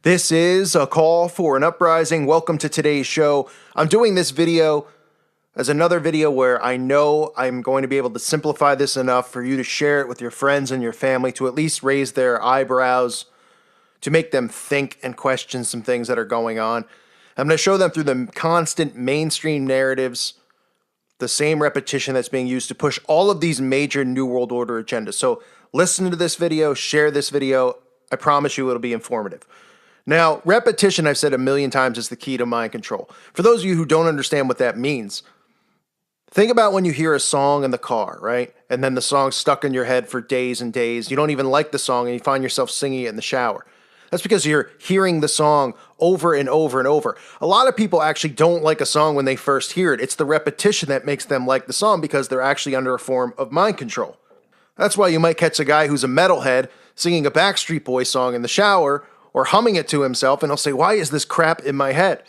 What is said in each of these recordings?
This is a call for an uprising. Welcome to today's show. I'm doing this video as another video where I know I'm going to be able to simplify this enough for you to share it with your friends and your family to at least raise their eyebrows, to make them think and question some things that are going on. I'm going to show them through the constant mainstream narratives, the same repetition that's being used to push all of these major New World Order agendas. So listen to this video, share this video. I promise you it'll be informative. Now, repetition, I've said a million times, is the key to mind control. For those of you who don't understand what that means, think about when you hear a song in the car, right? And then the song's stuck in your head for days and days. You don't even like the song and you find yourself singing it in the shower. That's because you're hearing the song over and over and over. A lot of people actually don't like a song when they first hear it. It's the repetition that makes them like the song because they're actually under a form of mind control. That's why you might catch a guy who's a metalhead singing a Backstreet Boys song in the shower or humming it to himself, and he'll say, "Why is this crap in my head?"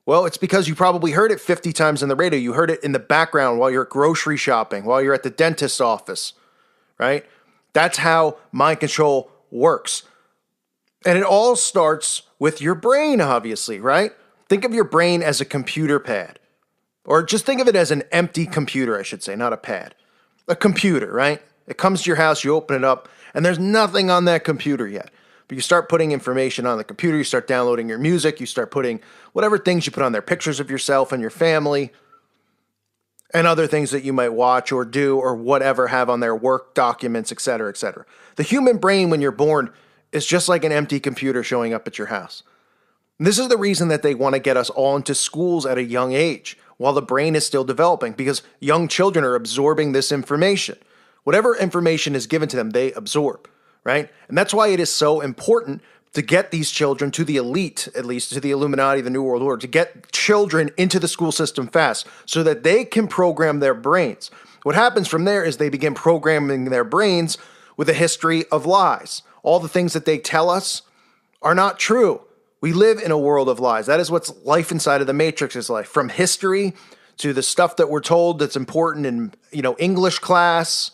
Well, it's because you probably heard it 50 times in the radio. You heard it in the background while you're grocery shopping, while you're at the dentist's office, right? That's how mind control works. And it all starts with your brain, obviously, right? Think of your brain as a computer pad. Or just think of it as an empty computer, I should say, not a pad. A computer, right? It comes to your house, you open it up, and there's nothing on that computer yet. But you start putting information on the computer, you start downloading your music, you start putting whatever things you put on there, pictures of yourself and your family, and other things that you might watch or do or whatever have on their work documents, etc., etc. The human brain, when you're born, is just like an empty computer showing up at your house. And this is the reason that they want to get us all into schools at a young age, while the brain is still developing, because young children are absorbing this information. Whatever information is given to them, they absorb. Right? And that's why it is so important to get these children to the elite, at least to the Illuminati, the New World Order, to get children into the school system fast so that they can program their brains. What happens from there is they begin programming their brains with a history of lies. All the things that they tell us are not true. We live in a world of lies. That is what's life inside of the Matrix is like. From history to the stuff that we're told that's important in, English class,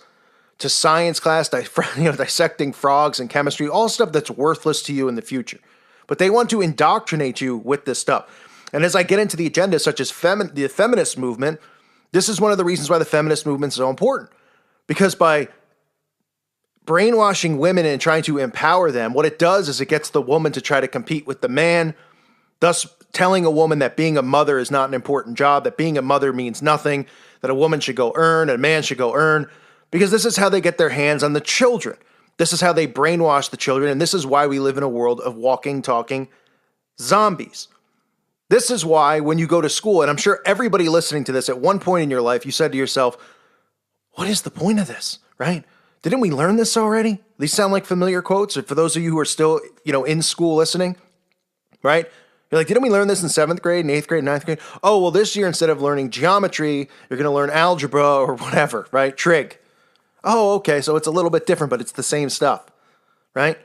to science class, dissecting frogs and chemistry, all stuff that's worthless to you in the future. But they want to indoctrinate you with this stuff. And as I get into the agenda, such as the feminist movement, this is one of the reasons why the feminist movement is so important. Because by brainwashing women and trying to empower them, what it does is it gets the woman to try to compete with the man, thus telling a woman that being a mother is not an important job, that being a mother means nothing, that a woman should go earn, a man should go earn. Because this is how they get their hands on the children. This is how they brainwash the children, and this is why we live in a world of walking, talking zombies. This is why when you go to school, and I'm sure everybody listening to this at one point in your life, you said to yourself, what is the point of this, right? Didn't we learn this already? These sound like familiar quotes, or for those of you who are still, in school listening, right? You're like, didn't we learn this in 7th grade, and 8th grade, 9th grade? Oh, well, this year, instead of learning geometry, you're going to learn algebra or whatever, right? Trig. Oh, okay, so it's a little bit different, but it's the same stuff, right?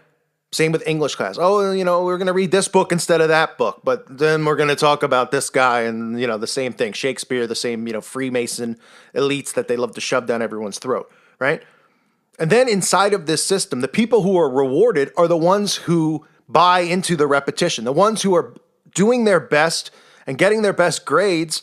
Same with English class. Oh, we're going to read this book instead of that book, but then we're going to talk about this guy and, the same thing. Shakespeare, the same, Freemason elites that they love to shove down everyone's throat, right? And then inside of this system, the people who are rewarded are the ones who buy into the repetition, the ones who are doing their best and getting their best grades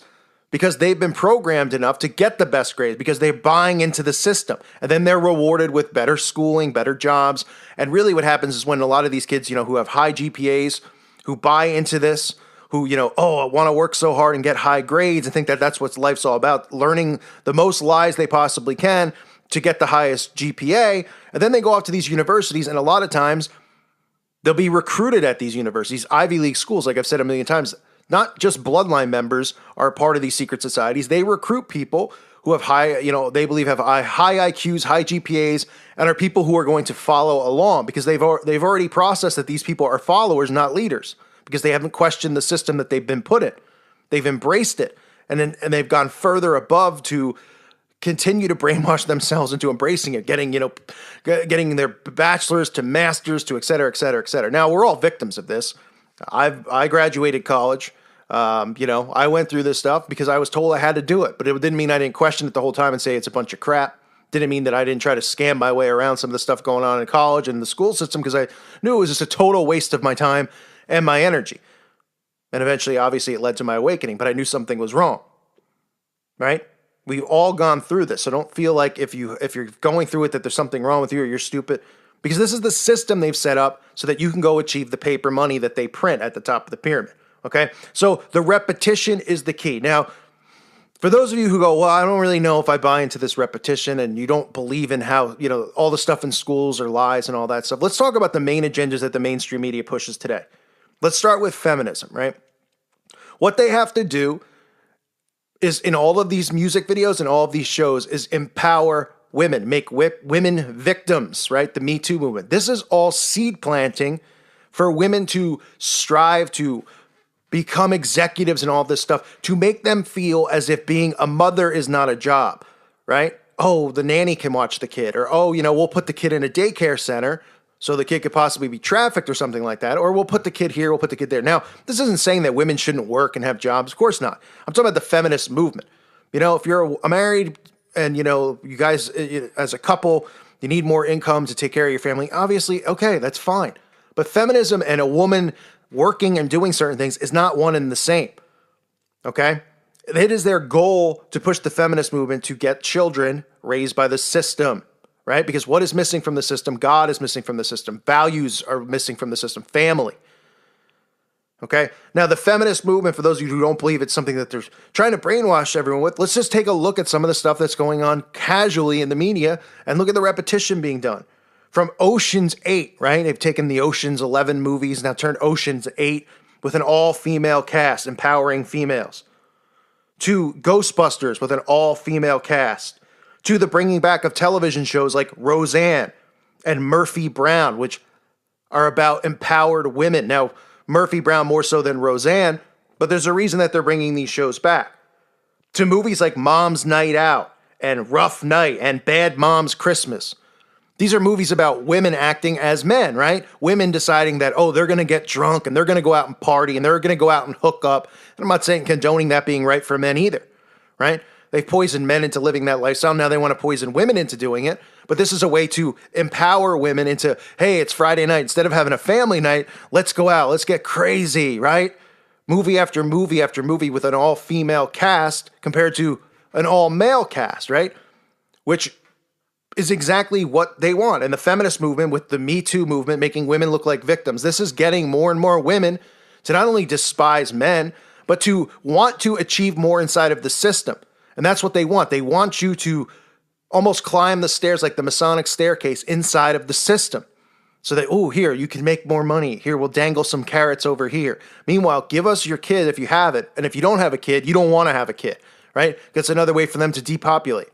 because they've been programmed enough to get the best grades because they're buying into the system. And then they're rewarded with better schooling, better jobs. And really what happens is when a lot of these kids, who have high GPAs, who buy into this, who, I want to work so hard and get high grades and think that that's what life's all about, learning the most lies they possibly can to get the highest GPA. And then they go off to these universities, and a lot of times they'll be recruited at these universities, Ivy League schools, like I've said a million times. Not just bloodline members are part of these secret societies. They recruit people who have high, they believe have high IQs, high GPAs, and are people who are going to follow along because they've already processed that these people are followers, not leaders, because they haven't questioned the system that they've been put in. They've embraced it, and they've gone further above to continue to brainwash themselves into embracing it, getting their bachelor's to master's to et cetera, et cetera, et cetera. Now, we're all victims of this. I graduated college. I went through this stuff because I was told I had to do it, but it didn't mean I didn't question it the whole time and say it's a bunch of crap. Didn't mean that I didn't try to scam my way around some of the stuff going on in college and the school system because I knew it was just a total waste of my time and my energy. And eventually, obviously, it led to my awakening, but I knew something was wrong, right? We've all gone through this, so don't feel like if you're going through it that there's something wrong with you or you're stupid, because this is the system they've set up so that you can go achieve the paper money that they print at the top of the pyramid, okay? So the repetition is the key. Now, for those of you who go, well, I don't really know if I buy into this repetition, and you don't believe in how, all the stuff in schools are lies and all that stuff, let's talk about the main agendas that the mainstream media pushes today. Let's start with feminism, right? What they have to do is, in all of these music videos and all of these shows, is empower women, make women victims, right? The Me Too movement. This is all seed planting for women to strive to become executives and all this stuff, to make them feel as if being a mother is not a job, right? Oh, the nanny can watch the kid, or, oh, we'll put the kid in a daycare center so the kid could possibly be trafficked or something like that, or we'll put the kid here, we'll put the kid there. Now, this isn't saying that women shouldn't work and have jobs. Of course not. I'm talking about the feminist movement. If you're married and, you guys, as a couple, you need more income to take care of your family, obviously, okay, that's fine. But feminism and a woman working and doing certain things is not one and the same, okay? It is their goal to push the feminist movement to get children raised by the system, right? Because what is missing from the system? God is missing from the system. Values are missing from the system. Family, okay? Now, the feminist movement, for those of you who don't believe it's something that they're trying to brainwash everyone with, let's just take a look at some of the stuff that's going on casually in the media and look at the repetition being done. From Ocean's 8, right? They've taken the Ocean's 11 movies, now turned Ocean's 8 with an all-female cast, empowering females. To Ghostbusters with an all-female cast. To the bringing back of television shows like Roseanne and Murphy Brown, which are about empowered women. Now, Murphy Brown more so than Roseanne, but there's a reason that they're bringing these shows back. To movies like Mom's Night Out and Rough Night and Bad Mom's Christmas. These are movies about women acting as men, right? Women deciding that, oh, they're going to get drunk and they're going to go out and party and they're going to go out and hook up. And I'm not saying condoning that being right for men either, right? They've poisoned men into living that lifestyle. Now they want to poison women into doing it. But this is a way to empower women into, hey, it's Friday night. Instead of having a family night, let's go out. Let's get crazy, right? Movie after movie after movie with an all-female cast compared to an all-male cast, right? Which is exactly what they want. And the feminist movement with the Me Too movement making women look like victims. This is getting more and more women to not only despise men, but to want to achieve more inside of the system. And that's what they want. They want you to almost climb the stairs like the Masonic staircase inside of the system. So that, oh, here, you can make more money. Here, we'll dangle some carrots over here. Meanwhile, give us your kid if you have it. And if you don't have a kid, you don't want to have a kid, right? That's another way for them to depopulate.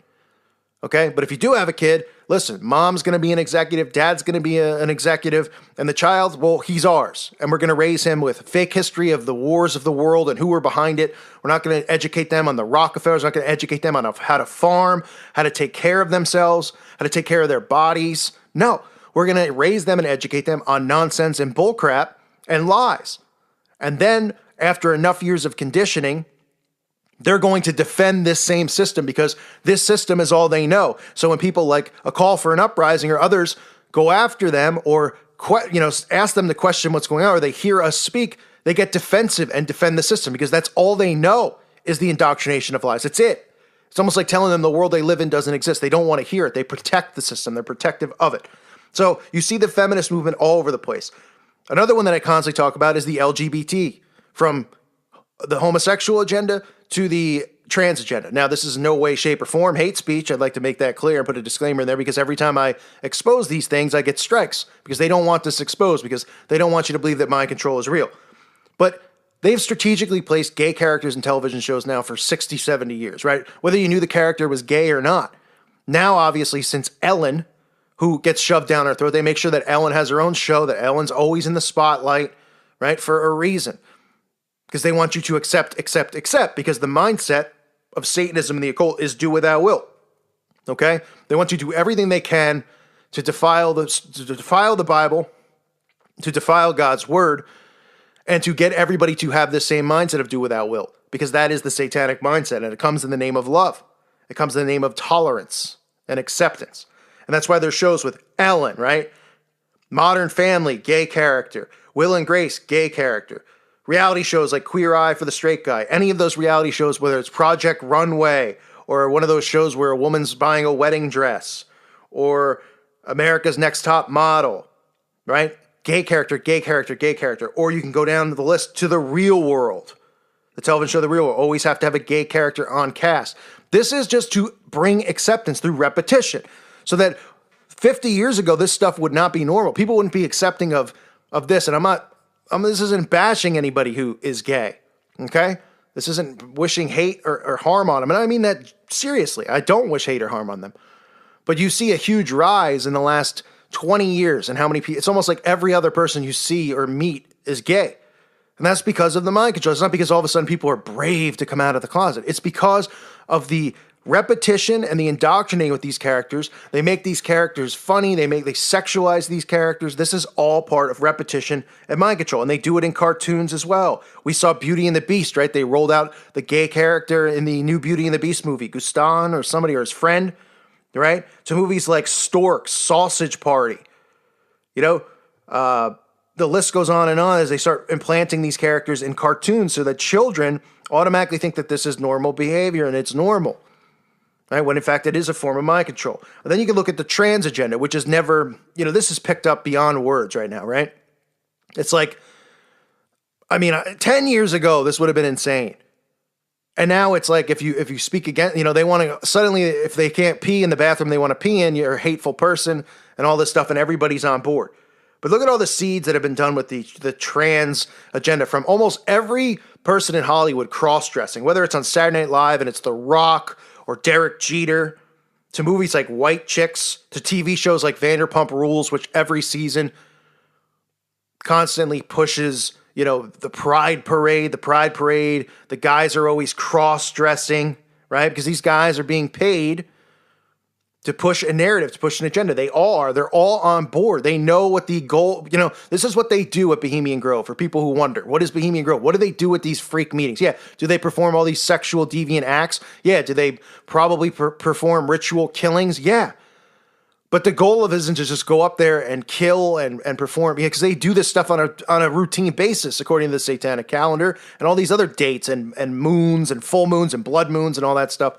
Okay, but if you do have a kid, listen, mom's going to be an executive, dad's going to be an executive, and the child, well, he's ours. And we're going to raise him with fake history of the wars of the world and who were behind it. We're not going to educate them on the Rockefellers. We're not going to educate them on how to farm, how to take care of themselves, how to take care of their bodies. No, we're going to raise them and educate them on nonsense and bullcrap and lies. And then after enough years of conditioning, they're going to defend this same system because this system is all they know. So when people like a call for an uprising or others go after them or ask them to question what's going on, or they hear us speak, they get defensive and defend the system because that's all they know is the indoctrination of lies. That's it. It's almost like telling them the world they live in doesn't exist. They don't want to hear it. They protect the system. They're protective of it. So you see the feminist movement all over the place. Another one that I constantly talk about is the LGBT, from the homosexual agenda to the trans agenda. Now, this is in no way, shape, or form hate speech. I'd like to make that clear and put a disclaimer in there because every time I expose these things, I get strikes because they don't want this exposed, because they don't want you to believe that mind control is real. But they've strategically placed gay characters in television shows now for 60, 70 years, right? Whether you knew the character was gay or not. Now, obviously, since Ellen, who gets shoved down our throat, they make sure that Ellen has her own show, that Ellen's always in the spotlight, right? For a reason. Because they want you to accept, because the mindset of Satanism and the occult is do without will. Okay? They want you to do everything they can to defile the Bible, to defile God's word, and to get everybody to have the same mindset of do without will. Because that is the satanic mindset, and it comes in the name of love. It comes in the name of tolerance and acceptance. And that's why there's shows with Ellen, right? Modern Family, gay character. Will and Grace, gay character. Reality shows like Queer Eye for the Straight Guy. Any of those reality shows, whether it's Project Runway or one of those shows where a woman's buying a wedding dress or America's Next Top Model, right? Gay character, gay character, gay character. Or you can go down the list to The Real World. The television show The Real World always have to have a gay character on cast. This is just to bring acceptance through repetition so that 50 years ago, this stuff would not be normal. People wouldn't be accepting of this. And this isn't bashing anybody who is gay, okay? This isn't wishing hate or harm on them. And I mean that seriously. I don't wish hate or harm on them. But you see a huge rise in the last 20 years and how many people, it's almost like every other person you see or meet is gay. And that's because of the mind control. It's not because all of a sudden people are brave to come out of the closet. It's because of the repetition and the indoctrinating with these characters. They make these characters funny. They sexualize these characters. This is all part of repetition and mind control. And they do it in cartoons as well. We saw Beauty and the Beast, right? They rolled out the gay character in the new Beauty and the Beast movie, Gaston or somebody or his friend, right? To movies like Stork, Sausage Party. You know, the list goes on as they start implanting these characters in cartoons so that children automatically think that this is normal behavior and it's normal. Right, when in fact it is a form of mind control. And then you can look at the trans agenda, which is never, this is picked up beyond words right now, right? It's like, 10 years ago, this would have been insane. And now it's like, if you speak again, they want to, suddenly, if they can't pee in the bathroom they want to pee in, you're a hateful person and all this stuff, and everybody's on board. But look at all the seeds that have been done with the trans agenda from almost every person in Hollywood cross-dressing, whether it's on Saturday Night Live and it's The Rock or Derek Jeter, to movies like White Chicks, to TV shows like Vanderpump Rules, which every season constantly pushes, the Pride Parade. The guys are always cross-dressing, right? Because these guys are being paid to push a narrative, to push an agenda. They're all on board. They know what the goal, this is what they do at Bohemian Grove for people who wonder. What is Bohemian Grove? What do they do at these freak meetings? Yeah. Do they perform all these sexual deviant acts? Yeah. Do they probably perform ritual killings? Yeah. But the goal of it isn't to just go up there and kill and perform, because they do this stuff on a routine basis, according to the Satanic calendar and all these other dates and moons and full moons and blood moons and all that stuff.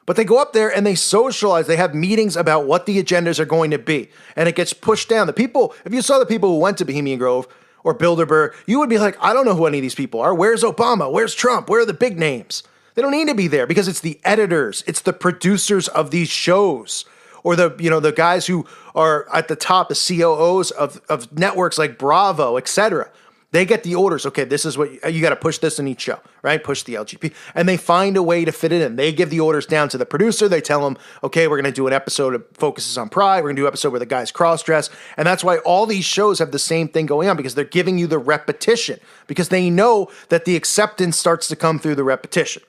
But they go up there and they socialize. They have meetings about what the agendas are going to be. And it gets pushed down. The people, if you saw the people who went to Bohemian Grove or Bilderberg, you would be like, I don't know who any of these people are. Where's Obama? Where's Trump? Where are the big names? They don't need to be there because it's the editors. It's the producers of these shows. Or the guys who are at the top, the COOs of networks like Bravo, etc. They get the orders. Okay, this is what you got to push this in each show, right? Push the LGBT. And they find a way to fit it in. They give the orders down to the producer. They tell them, okay, we're going to do an episode that focuses on pride. We're going to do an episode where the guys cross-dress. And that's why all these shows have the same thing going on, because they're giving you the repetition, because they know that the acceptance starts to come through the repetition.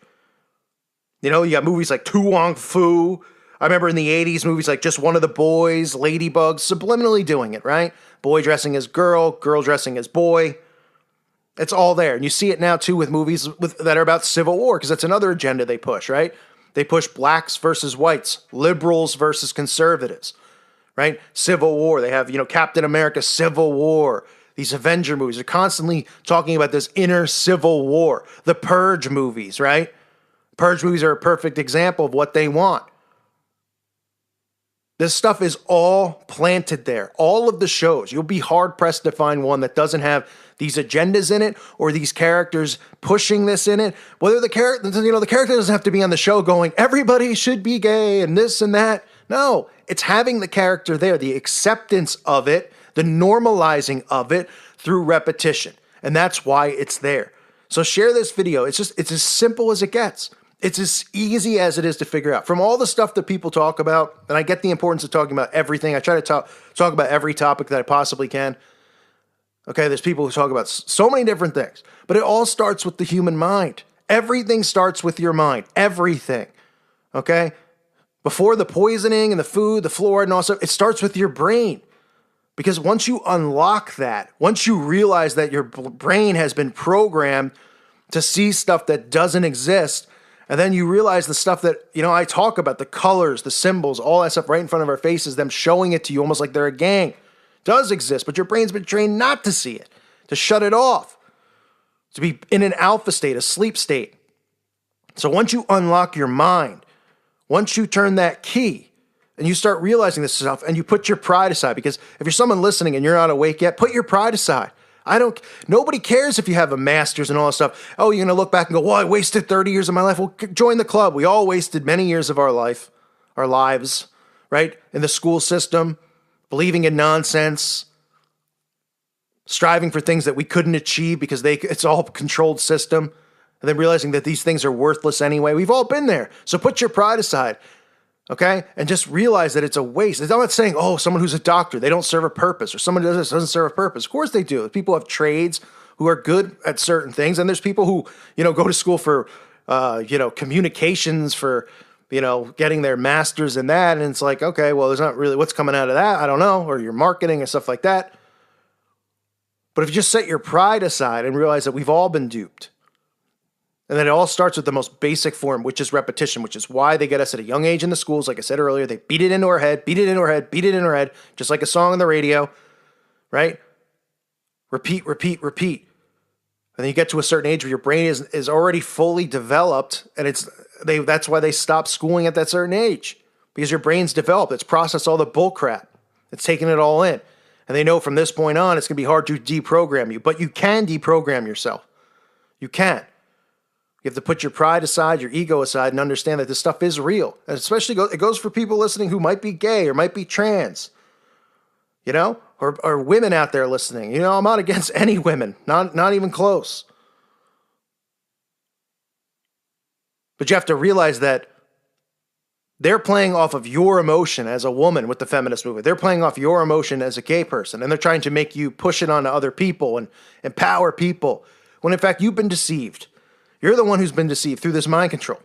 You got movies like Tu Wong Fu. I remember in the 80s, movies like Just One of the Boys, Ladybugs, subliminally doing it, right? Boy dressing as girl, girl dressing as boy. It's all there. And you see it now, too, with movies that are about civil war, because that's another agenda they push, right? They push blacks versus whites, liberals versus conservatives, right? Civil war. They have, Captain America, Civil War. These Avenger movies are constantly talking about this inner civil war. The Purge movies, right? Purge movies are a perfect example of what they want. This stuff is all planted there. All of the shows. You'll be hard-pressed to find one that doesn't have these agendas in it or these characters pushing this in it. Whether the character, the character doesn't have to be on the show going, everybody should be gay and this and that. No, it's having the character there, the acceptance of it, the normalizing of it through repetition. And that's why it's there. So share this video. It's as simple as it gets. It's as easy as it is to figure out. From all the stuff that people talk about, and I get the importance of talking about everything. I try to talk about every topic that I possibly can. Okay, there's people who talk about so many different things. But it all starts with the human mind. Everything starts with your mind. Everything. Okay? Before the poisoning and the food, the fluoride and all stuff, it starts with your brain. Because once you unlock that, once you realize that your brain has been programmed to see stuff that doesn't exist, and then you realize the stuff that, I talk about, the colors, the symbols, all that stuff right in front of our faces, them showing it to you almost like they're a gang. does exist, but your brain's been trained not to see it, to shut it off, to be in an alpha state, a sleep state. So once you unlock your mind, once you turn that key and you start realizing this stuff and you put your pride aside, because if you're someone listening and you're not awake yet, put your pride aside. Nobody cares if you have a master's and all that stuff. Oh, you're going to look back and go, well, I wasted 30 years of my life. Well, join the club. We all wasted many years of our lives, right? In the school system, believing in nonsense, striving for things that we couldn't achieve because it's all a controlled system, and then realizing that these things are worthless anyway. We've all been there. So put your pride aside, okay? And just realize that it's a waste. I'm not saying, oh, someone who's a doctor, they don't serve a purpose, or someone who does this doesn't serve a purpose. Of course they do. People have trades who are good at certain things, and there's people who, go to school for, communications, for, getting their masters in that, and it's like, okay, well, there's not really what's coming out of that. I don't know, or your marketing and stuff like that. But if you just set your pride aside and realize that we've all been duped, and then it all starts with the most basic form, which is repetition, which is why they get us at a young age in the schools. Like I said earlier, they beat it into our head, just like a song on the radio, right? Repeat. And then you get to a certain age where your brain is already fully developed, and that's why they stop schooling at that certain age, because your brain's developed. It's processed all the bull crap. It's taken it all in. And they know from this point on, it's going to be hard to deprogram you, but you can deprogram yourself. You can. You have to put your pride aside, your ego aside, and understand that this stuff is real. And especially it goes for people listening who might be gay or might be trans, or women out there listening. I'm not against any women, not even close. But you have to realize that they're playing off of your emotion as a woman with the feminist movement. They're playing off your emotion as a gay person, and they're trying to make you push it onto other people and empower people, when in fact you've been deceived. You're the one who's been deceived through this mind control.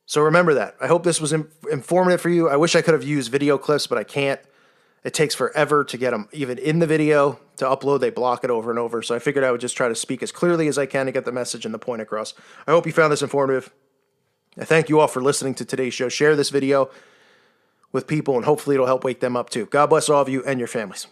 So remember that. I hope this was informative for you. I wish I could have used video clips, but I can't. It takes forever to get them even in the video to upload. They block it over and over. So I figured I would just try to speak as clearly as I can to get the message and the point across. I hope you found this informative. I thank you all for listening to today's show. Share this video with people, and hopefully it'll help wake them up too. God bless all of you and your families.